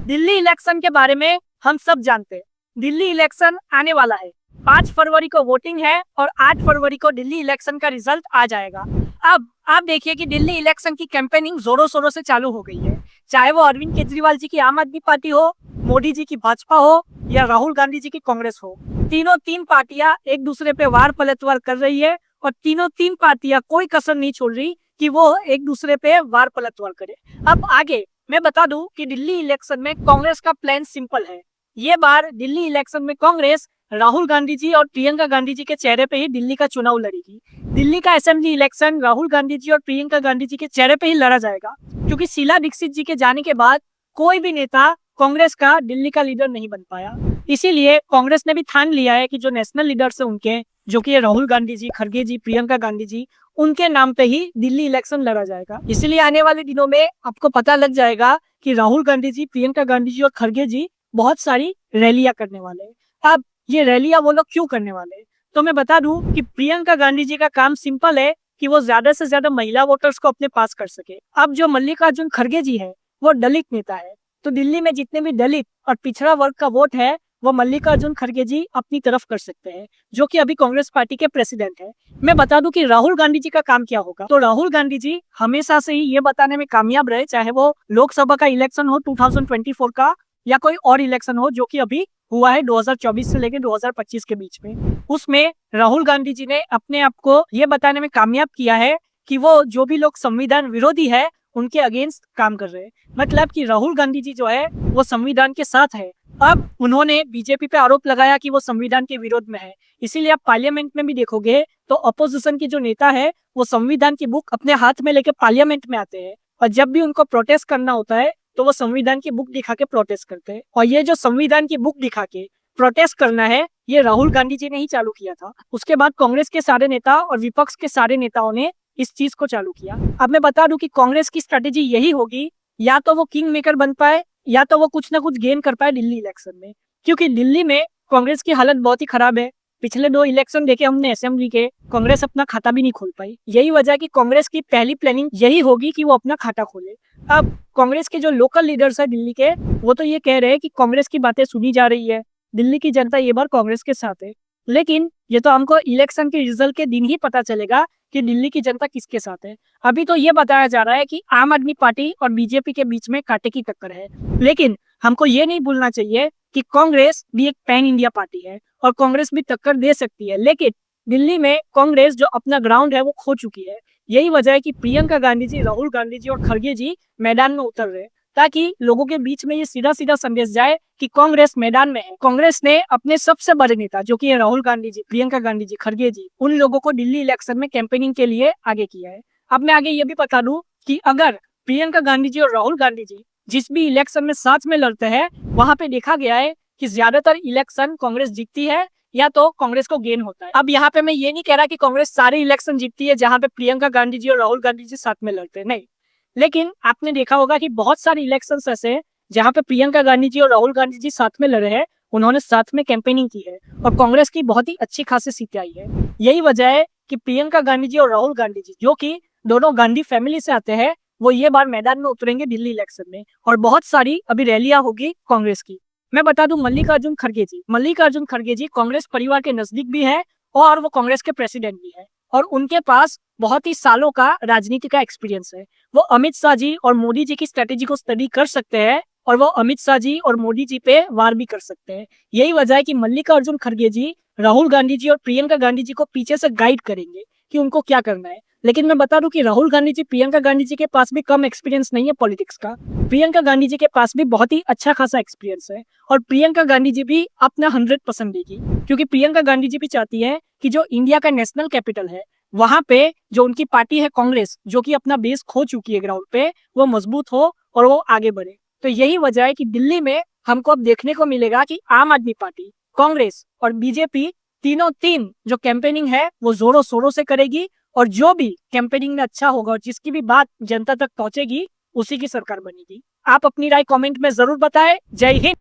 Delhi election के बारे में हम सब जानते हैं। दिल्ली इलेक्शन आने वाला है। 5 फरवरी को वोटिंग है और 8 फरवरी को दिल्ली इलेक्शन का रिजल्ट आ जाएगा। अब आप देखिए कि दिल्ली इलेक्शन की कैंपेनिंग जोरों शोरों से चालू हो गई है। चाहे वो अरविंद केजरीवाल जी की आम आदमी पार्टी हो, मोदी जी की भाजपा हो या राहुल गांधी जी की कांग्रेस हो, तीन पार्टियां एक दूसरे पे वार पलटवार कर रही है और तीन पार्टियां कोई कसर नहीं छोड़ रही कि वो एक दूसरे पे वार पलटवार करे। अब आगे मैं बता दूं कि दिल्ली इलेक्शन में कांग्रेस का प्लान सिंपल है। ये बार दिल्ली इलेक्शन में कांग्रेस राहुल गांधी जी और प्रियंका गांधी जी के चेहरे पे ही दिल्ली का चुनाव लड़ेगी। दिल्ली का असेंबली इलेक्शन राहुल गांधी जी और प्रियंका गांधी जी के चेहरे पे ही लड़ा जाएगा, क्योंकि शीला दीक्षित जी के जाने के बाद कोई भी नेता कांग्रेस का दिल्ली का लीडर नहीं बन पाया। इसीलिए कांग्रेस ने भी ठान लिया है कि जो नेशनल लीडर्स है उनके, जो कि राहुल गांधी जी, खड़गे जी, प्रियंका गांधी जी, उनके नाम पे ही दिल्ली इलेक्शन लड़ा जाएगा। इसलिए आने वाले दिनों में आपको पता लग जाएगा कि राहुल गांधी जी, प्रियंका गांधी जी और खड़गे जी बहुत सारी रैलियां करने वाले हैं। अब ये रैलियां वो लोग क्यों करने वाले हैं, तो मैं बता दूं कि प्रियंका गांधी जी का काम सिंपल है कि वो ज्यादा से ज्यादा महिला वोटर्स को अपने पास कर सके। अब जो मल्लिकार्जुन खड़गे जी है वो दलित नेता है, तो दिल्ली में जितने भी दलित और पिछड़ा वर्ग का वोट है वो मल्लिकार्जुन खड़गे जी अपनी तरफ कर सकते हैं, जो कि अभी कांग्रेस पार्टी के प्रेसिडेंट है। मैं बता दूं कि राहुल गांधी जी का काम क्या होगा। तो राहुल गांधी जी हमेशा से ही ये बताने में कामयाब रहे, चाहे वो लोकसभा का इलेक्शन हो 2024 का या कोई और इलेक्शन हो जो कि अभी हुआ है 2024 से लेकर 2025 के बीच में, उसमें राहुल गांधी जी ने अपने आप को ये बताने में कामयाब किया है कि वो जो भी लोग संविधान विरोधी है उनके अगेंस्ट काम कर रहे हैं। मतलब कि राहुल गांधी जी जो है वो संविधान के साथ है। अब उन्होंने बीजेपी पे आरोप लगाया कि वो संविधान के विरोध में है, इसीलिए आप पार्लियामेंट में भी देखोगे तो अपोजिशन के जो नेता है वो संविधान की बुक अपने हाथ में लेकर पार्लियामेंट में आते हैं, और जब भी उनको प्रोटेस्ट करना होता है तो वो संविधान की बुक दिखा के प्रोटेस्ट करते हैं। और ये जो संविधान की बुक दिखा के प्रोटेस्ट करना है ये राहुल गांधी जी ने ही चालू किया था। उसके बाद कांग्रेस के सारे नेता और विपक्ष के सारे नेताओं ने इस चीज को चालू किया। अब मैं बता दूं कि कांग्रेस की स्ट्रेटेजी यही होगी, या तो वो किंग मेकर बन पाए या तो वो कुछ ना कुछ गेन कर पाए दिल्ली इलेक्शन में, क्योंकि दिल्ली में कांग्रेस की हालत बहुत ही खराब है। पिछले 2 इलेक्शन देखे हमने असेंबली के, कांग्रेस अपना खाता भी नहीं खोल पाई। यही वजह कि कांग्रेस की पहली प्लानिंग यही होगी कि वो अपना खाता खोले। अब कांग्रेस के जो लोकल लीडर्स है दिल्ली के, वो तो ये कह रहे हैं कि कांग्रेस की बातें सुनी जा रही है, दिल्ली की जनता ये बार कांग्रेस के साथ है। लेकिन ये तो हमको इलेक्शन के रिजल्ट के दिन ही पता चलेगा कि दिल्ली की जनता किसके साथ है। अभी तो ये बताया जा रहा है कि आम आदमी पार्टी और बीजेपी के बीच में कांटे की टक्कर है, लेकिन हमको ये नहीं भूलना चाहिए कि कांग्रेस भी एक पैन इंडिया पार्टी है और कांग्रेस भी टक्कर दे सकती है। लेकिन दिल्ली में कांग्रेस जो अपना ग्राउंड है वो खो चुकी है। यही वजह है कि प्रियंका गांधी जी, राहुल गांधी जी और खड़गे जी मैदान में उतर रहे, ताकि लोगों के बीच में ये सीधा सीधा संदेश जाए कि कांग्रेस मैदान में है। कांग्रेस ने अपने सबसे बड़े नेता जो कि राहुल गांधी जी, प्रियंका गांधी जी, खड़गे जी, उन लोगों को दिल्ली इलेक्शन में कैंपेनिंग के लिए आगे किया है। अब मैं आगे ये भी बता दूं कि अगर प्रियंका गांधी जी और राहुल गांधी जी जिस भी इलेक्शन में साथ में लड़ते हैं, वहां पे देखा गया है कि ज्यादातर इलेक्शन कांग्रेस जीतती है या तो कांग्रेस को गेन होता है। अब यहाँ पे मैं ये नहीं कह रहा कि कांग्रेस सारे इलेक्शन जीतती है जहाँ पे प्रियंका गांधी जी और राहुल गांधी जी साथ में लड़ते हैं, नहीं। लेकिन आपने देखा होगा कि बहुत सारे इलेक्शंस ऐसे हैं जहाँ पे प्रियंका गांधी जी और राहुल गांधी जी साथ में लड़े हैं, उन्होंने साथ में कैंपेनिंग की है और कांग्रेस की बहुत ही अच्छी खासी सीटें आई है। यही वजह है कि प्रियंका गांधी जी और राहुल गांधी जी, जो कि दोनों गांधी फैमिली से आते हैं, वो ये बार मैदान में उतरेंगे दिल्ली इलेक्शन में और बहुत सारी अभी रैलियां होगी कांग्रेस की। मैं बता दूं मल्लिकार्जुन खड़गे जी कांग्रेस परिवार के नजदीक भी है और वो कांग्रेस के प्रेसिडेंट भी है और उनके पास बहुत ही सालों का राजनीति का एक्सपीरियंस है। वो अमित शाह जी और मोदी जी की स्ट्रेटेजी को स्टडी कर सकते हैं और वो अमित शाह जी और मोदी जी पे वार भी कर सकते हैं। यही वजह है कि मल्लिकार्जुन खड़गे जी राहुल गांधी जी और प्रियंका गांधी जी को पीछे से गाइड करेंगे कि उनको क्या करना है। लेकिन मैं बता दूं कि राहुल गांधी जी, प्रियंका गांधी जी के पास भी कम एक्सपीरियंस नहीं है पॉलिटिक्स का। प्रियंका गांधी जी के पास भी बहुत ही अच्छा खासा एक्सपीरियंस है और प्रियंका गांधी जी भी अपना 100% देगी, क्योंकि प्रियंका गांधी जी भी चाहती है कि जो इंडिया का नेशनल कैपिटल है वहां पे जो उनकी पार्टी है कांग्रेस, जो कि अपना बेस खो चुकी है ग्राउंड पे, वो मजबूत हो और वो आगे बढ़े। तो यही वजह है कि दिल्ली में हमको अब देखने को मिलेगा कि आम आदमी पार्टी, कांग्रेस और बीजेपी तीन जो कैंपेनिंग है वो जोरों शोरों से करेगी और जो भी कैंपेनिंग में अच्छा होगा और जिसकी भी बात जनता तक पहुंचेगी उसी की सरकार बनेगी। आप अपनी राय कमेंट में जरूर बताएं। जय हिंद।